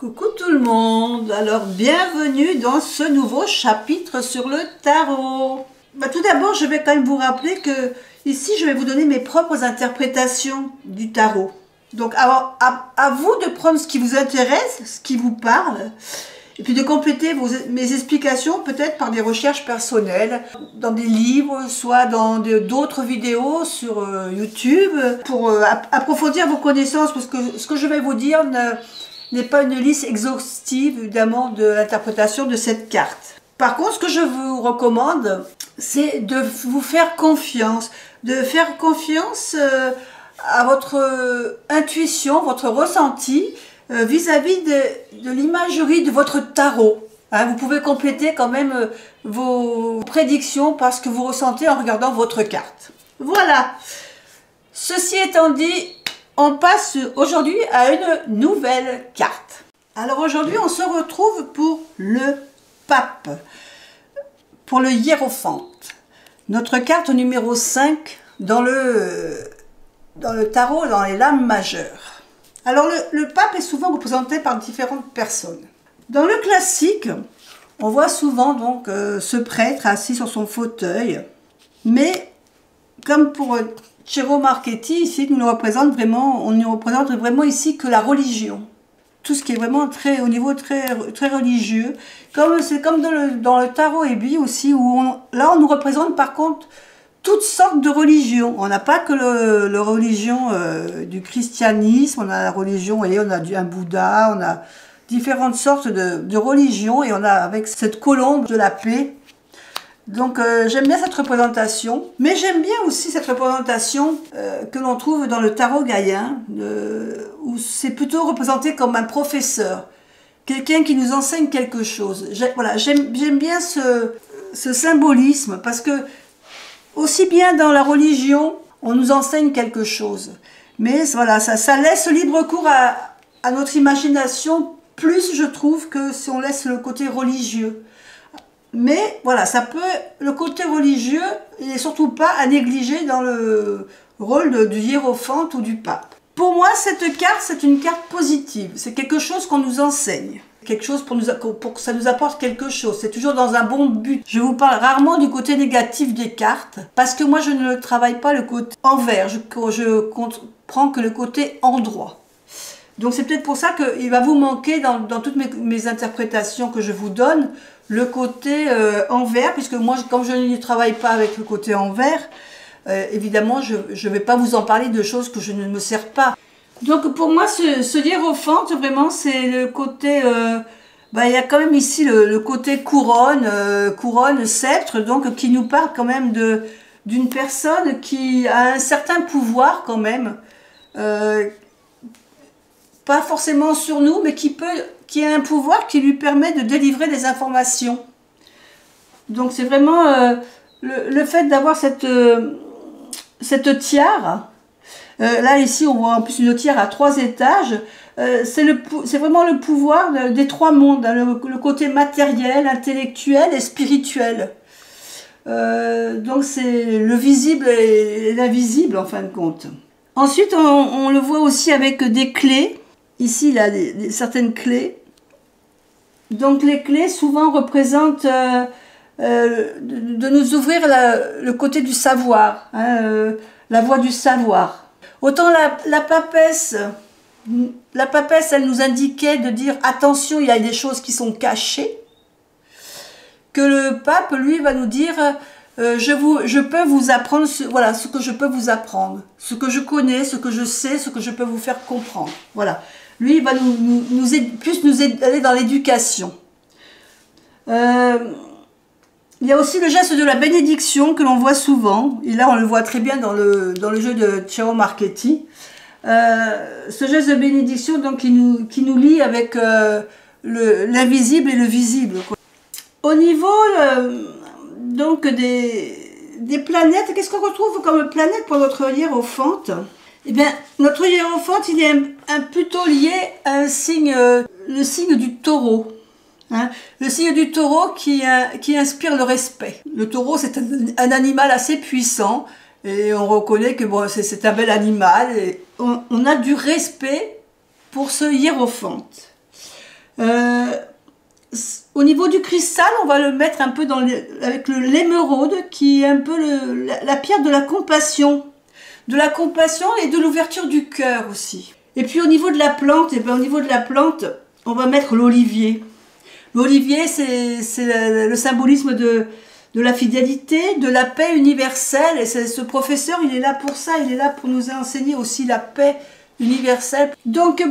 Coucou tout le monde, alors bienvenue dans ce nouveau chapitre sur le tarot. Tout d'abord, je vais quand même vous rappeler que ici, je vais vous donner mes propres interprétations du tarot. Donc, à vous de prendre ce qui vous intéresse, ce qui vous parle, et puis de compléter mes explications peut-être par des recherches personnelles, dans des livres, soit dans d'autres vidéos sur YouTube, pour approfondir vos connaissances, parce que ce que je vais vous dire n'est pas une liste exhaustive, évidemment, de l'interprétation de cette carte. Par contre, ce que je vous recommande, c'est de vous faire confiance, à votre intuition, votre ressenti, vis-à-vis de l'imagerie de votre tarot. Vous pouvez compléter quand même vos prédictions par ce que vous ressentez en regardant votre carte. Voilà. Ceci étant dit, on passe aujourd'hui à une nouvelle carte. Alors aujourd'hui, on se retrouve pour le pape, pour le hiérophante. Notre carte numéro 5 dans le tarot, dans les lames majeures. Alors le pape est souvent représenté par différentes personnes. Dans le classique, on voit souvent donc ce prêtre assis sur son fauteuil, mais comme pour Ciro Marchetti, ici, on ne représente vraiment ici que la religion. Tout ce qui est vraiment au niveau très religieux. C'est comme dans le tarot Ebi aussi, où là on nous représente par contre toutes sortes de religions. On n'a pas que la religion du christianisme, on a la religion, vous voyez, on a un Bouddha, on a différentes sortes de religions, et on a avec cette colombe de la paix. Donc j'aime bien cette représentation, mais j'aime bien aussi cette représentation que l'on trouve dans le tarot gaïen, où c'est plutôt représenté comme un professeur, quelqu'un qui nous enseigne quelque chose. Voilà, j'aime bien ce symbolisme, parce que aussi bien dans la religion, on nous enseigne quelque chose, mais voilà, ça laisse libre cours à notre imagination, plus je trouve que si on laisse le côté religieux. Mais voilà, le côté religieux, il n'est surtout pas à négliger dans le rôle du hiérophante ou du pape. Pour moi, cette carte, c'est une carte positive. C'est quelque chose qu'on nous enseigne. Quelque chose pour que ça nous apporte quelque chose. C'est toujours dans un bon but. Je vous parle rarement du côté négatif des cartes, parce que moi, je ne travaille pas le côté envers. Je comprends que le côté endroit. Donc c'est peut-être pour ça qu'il va vous manquer dans toutes mes interprétations que je vous donne, le côté envers, puisque moi, comme je ne travaille pas avec le côté envers, évidemment, je ne vais pas vous en parler de choses que je ne me sers pas. Donc pour moi, ce hiérophante, vraiment, c'est le côté... il y a quand même ici le côté couronne, sceptre, donc qui nous parle quand même d'une personne qui a un certain pouvoir quand même, pas forcément sur nous, mais qui a un pouvoir qui lui permet de délivrer des informations. Donc c'est vraiment le fait d'avoir cette tiare. Là ici on voit en plus une tiare à 3 étages. C'est vraiment le pouvoir des 3 mondes, hein, le côté matériel, intellectuel et spirituel. Donc c'est le visible et l'invisible en fin de compte. Ensuite on le voit aussi avec des clés. Ici, il a certaines clés. Donc, les clés, souvent, représentent de nous ouvrir le côté du savoir, hein, la voie du savoir. Autant la papesse, elle nous indiquait de dire « attention, il y a des choses qui sont cachées », que le pape, lui, va nous dire « je peux vous apprendre voilà, ce que je peux vous apprendre, ce que je connais, ce que je sais, ce que je peux vous faire comprendre. » Voilà. Lui, il va plus nous aider dans l'éducation. Il y a aussi le geste de la bénédiction que l'on voit souvent. Et là, on le voit très bien dans le jeu de Ciro Marchetti. Ce geste de bénédiction donc, qui nous lie avec l'invisible et le visible. Au niveau donc des planètes, qu'est-ce qu'on retrouve comme planète pour notre hiérophante? Eh bien, notre hiérophante, il est plutôt lié à un signe, le signe du taureau. Hein, le signe du taureau qui inspire le respect. Le taureau, c'est un animal assez puissant, et on reconnaît que bon, c'est un bel animal, et on a du respect pour ce hiérophante. Euh, Au niveau du cristal, on va le mettre un peu avec l'émeraude, qui est un peu la pierre de la compassion. De la compassion et de l'ouverture du cœur aussi. Et puis au niveau de la plante, au niveau de la plante, on va mettre l'olivier. L'olivier, c'est le symbolisme de la fidélité, de la paix universelle. Et ce professeur, il est là pour ça, il est là pour nous enseigner aussi la paix universelle. Donc,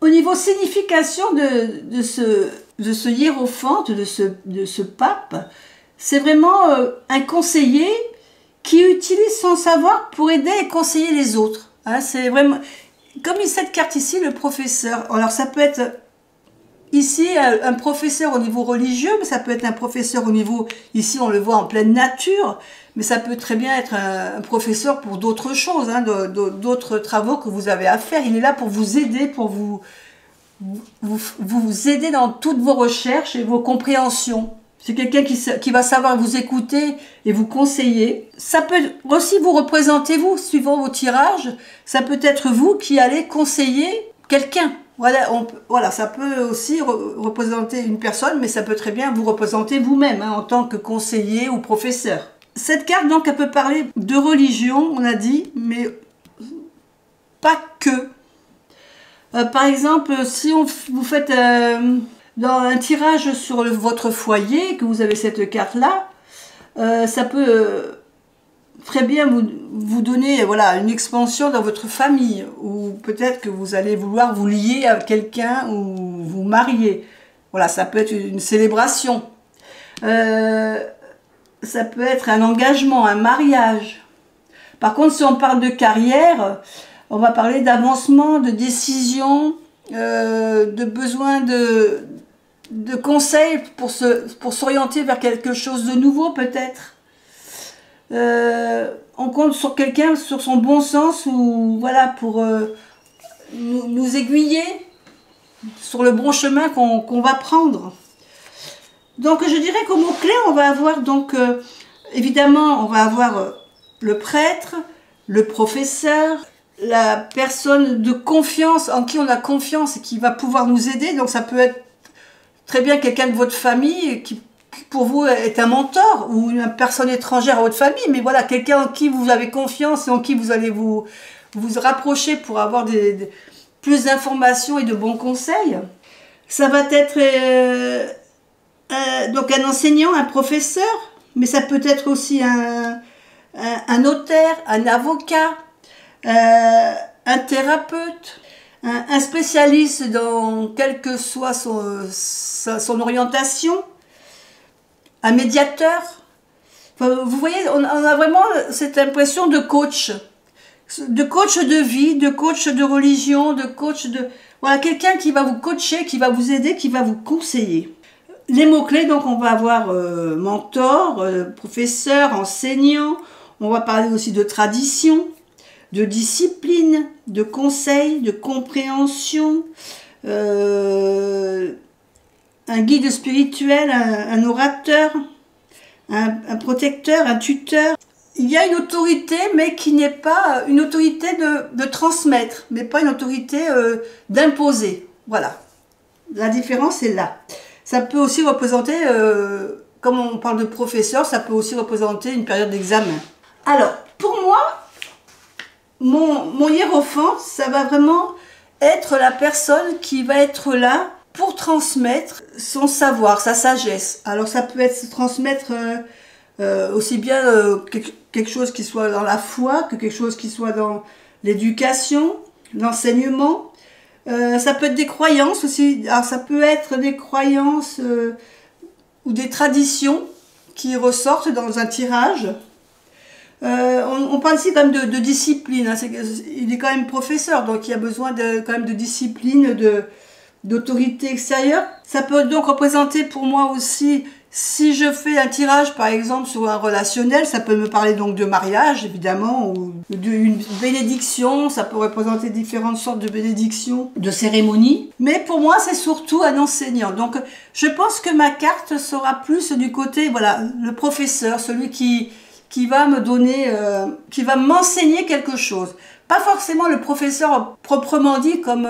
au niveau signification de ce hiérophante, de ce pape, c'est vraiment un conseiller qui utilise son savoir pour aider et conseiller les autres. Hein, c'est vraiment, comme cette carte ici, le professeur. Alors ça peut être ici un professeur au niveau religieux, mais ça peut être un professeur au niveau, ici on le voit en pleine nature, mais ça peut très bien être un professeur pour d'autres choses, hein, d'autres travaux que vous avez à faire. Il est là pour vous aider, pour vous aider dans toutes vos recherches et vos compréhensions. C'est quelqu'un qui va savoir vous écouter et vous conseiller. Ça peut aussi vous représenter, vous, suivant vos tirages. Ça peut être vous qui allez conseiller quelqu'un. Voilà, ça peut aussi représenter une personne, mais ça peut très bien vous représenter vous-même, hein, en tant que conseiller ou professeur. Cette carte, donc, elle peut parler de religion, on a dit, mais pas que. Par exemple, si vous faites dans un tirage sur votre foyer, que vous avez cette carte-là, ça peut très bien vous donner voilà, une expansion dans votre famille, ou peut-être que vous allez vouloir vous lier à quelqu'un ou vous marier. Voilà, ça peut être une célébration. Ça peut être un engagement, un mariage. Par contre, si on parle de carrière, on va parler d'avancement, de décision, de besoin de conseils pour s'orienter vers quelque chose de nouveau peut-être. On compte sur quelqu'un, sur son bon sens, ou voilà, pour nous aiguiller sur le bon chemin qu'on va prendre. Donc je dirais qu'au mot-clé, on va avoir donc, évidemment, on va avoir le prêtre, le professeur, la personne de confiance, en qui on a confiance et qui va pouvoir nous aider. Donc ça peut être très bien quelqu'un de votre famille qui pour vous est un mentor, ou une personne étrangère à votre famille, mais voilà, quelqu'un en qui vous avez confiance et en qui vous allez vous rapprocher pour avoir plus d'informations et de bons conseils. Ça va être donc un enseignant, un professeur, mais ça peut être aussi un notaire, un avocat, un thérapeute, un spécialiste dans quelle que soit son orientation, un médiateur. Enfin, vous voyez, on a vraiment cette impression de coach de vie, de coach de religion, de coach de... Voilà, quelqu'un qui va vous coacher, qui va vous aider, qui va vous conseiller. Les mots-clés, donc on va avoir mentor, professeur, enseignant, on va parler aussi de tradition, de discipline, de conseil, de compréhension, un guide spirituel, un orateur, un protecteur, un tuteur. Il y a une autorité, mais qui n'est pas une autorité de transmettre, mais pas une autorité d'imposer. Voilà, la différence est là. Ça peut aussi représenter, comme on parle de professeur, ça peut aussi représenter une période d'examen. Alors, pour moi, mon hiérophante, ça va vraiment être la personne qui va être là pour transmettre son savoir, sa sagesse. Alors ça peut être transmettre aussi bien quelque chose qui soit dans la foi, que quelque chose qui soit dans l'éducation, l'enseignement. Ça peut être des croyances aussi. Alors ça peut être des croyances ou des traditions qui ressortent dans un tirage. On parle ici quand même de discipline. Hein. Il est quand même professeur, donc il y a besoin quand même de discipline, d'autorité extérieure. Ça peut donc représenter pour moi aussi, si je fais un tirage par exemple sur un relationnel, ça peut me parler donc de mariage évidemment, ou d'une bénédiction, ça peut représenter différentes sortes de bénédictions, de cérémonies. Mais pour moi c'est surtout un enseignant. Donc je pense que ma carte sera plus du côté, voilà, le professeur, celui qui va me donner, qui va m'enseigner quelque chose. Pas forcément le professeur proprement dit comme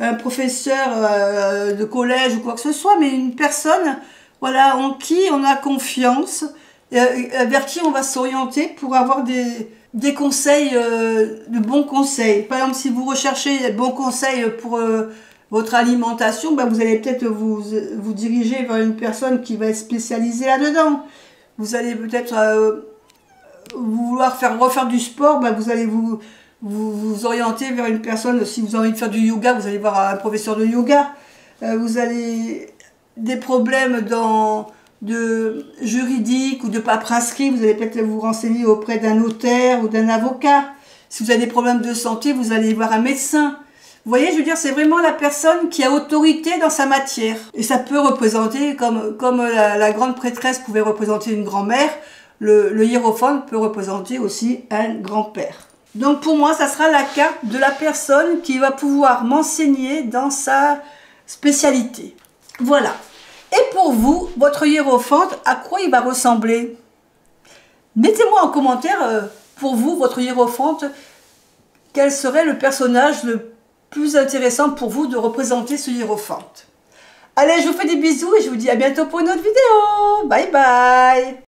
un professeur de collège ou quoi que ce soit, mais une personne, voilà, en qui on a confiance, vers qui on va s'orienter pour avoir des conseils, de bons conseils. Par exemple, si vous recherchez de bons conseils pour votre alimentation, ben vous allez peut-être vous diriger vers une personne qui va être spécialisée là-dedans. Vous allez peut-être vouloir refaire du sport, ben vous allez vous orienter vers une personne. Si vous avez envie de faire du yoga, vous allez voir un professeur de yoga. Vous avez des problèmes de juridique ou de paperasserie, vous allez peut-être vous renseigner auprès d'un notaire ou d'un avocat. Si vous avez des problèmes de santé, vous allez voir un médecin. Vous voyez, je veux dire, c'est vraiment la personne qui a autorité dans sa matière. Et ça peut représenter, comme la grande prêtresse pouvait représenter une grand-mère, le hiérophant peut représenter aussi un grand-père. Donc pour moi, ça sera la carte de la personne qui va pouvoir m'enseigner dans sa spécialité. Voilà. Et pour vous, votre hiérophante, à quoi il va ressembler? Mettez-moi en commentaire, pour vous, votre hiérophante, quel serait le personnage le plus intéressant pour vous de représenter ce hiérophante. Allez, je vous fais des bisous et je vous dis à bientôt pour une autre vidéo. Bye bye.